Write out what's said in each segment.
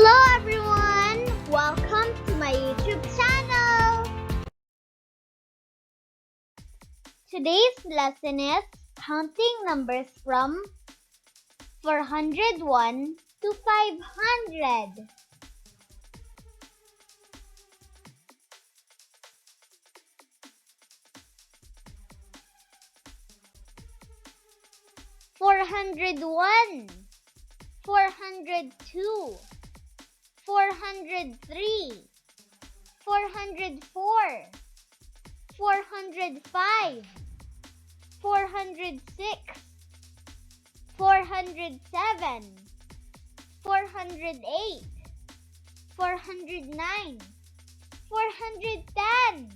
Hello everyone! Welcome to my YouTube channel! Today's lesson is counting numbers from 401 to 500. Four hundred one, 402, 403, 404, 405, 406, 407, 408, 409, 410,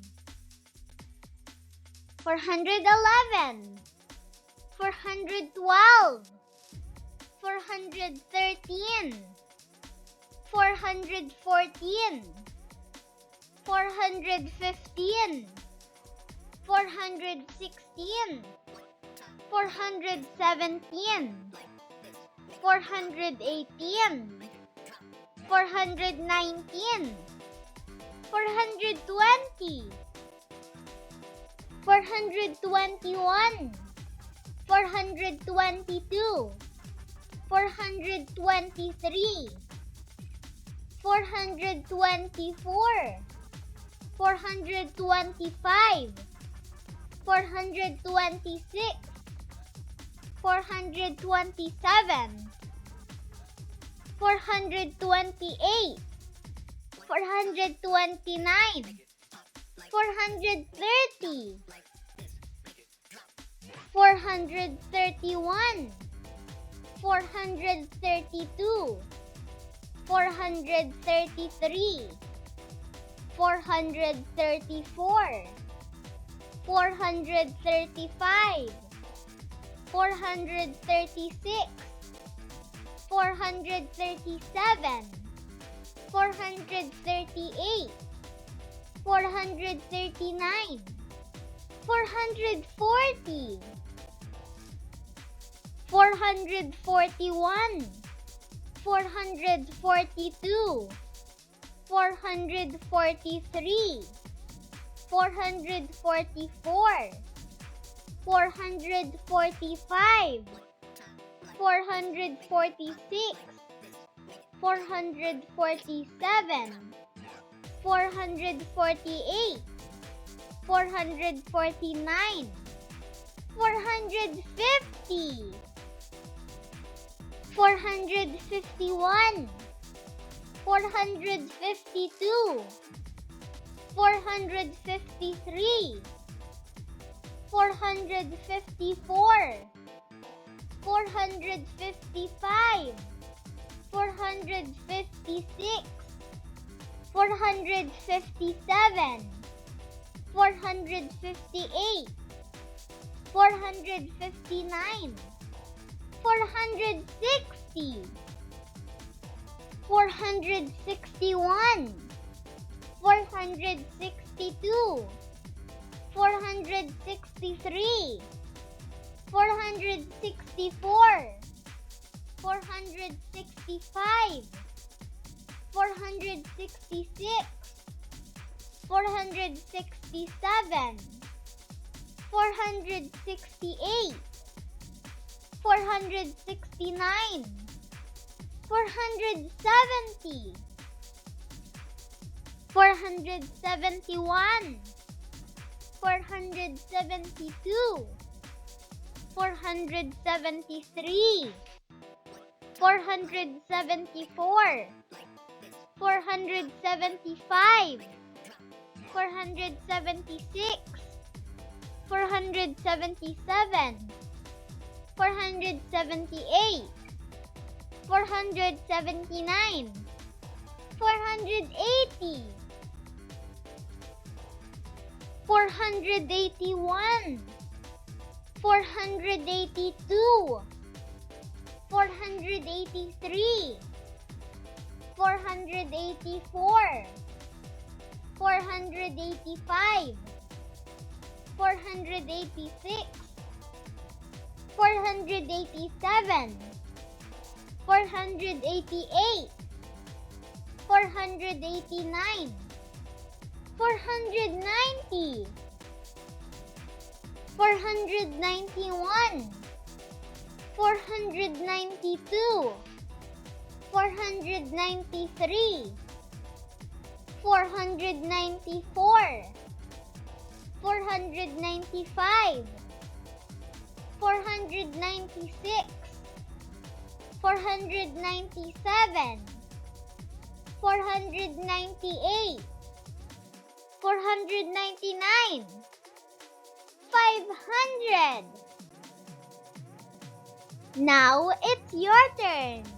411, 412, 413, 414, 415, 416, 417, 418, 419, 420, 421, 422, 423, 424, 425, 426, 427, 428, 429, 430, 431, 432, 433, 434, 435, 436, 437, 438, 439, 440, 441, 442, 443, 444, 445, 446, 447, 448, 449, 450, 451, 452, 453, 454, 455, 456, 457, 458, 459, 460, 461, 462, 463, 464, 465, 466, 467, 468, 469, 470, 471, 472, 473, 474, 475, 476, 477, 478, 479, 480, 481, 482, 483, 484, 485, 486, 487, 488, 489, 490, 491, 492, 493, 494, 495, 496, 497, 498, 499, 500. Now it's your turn.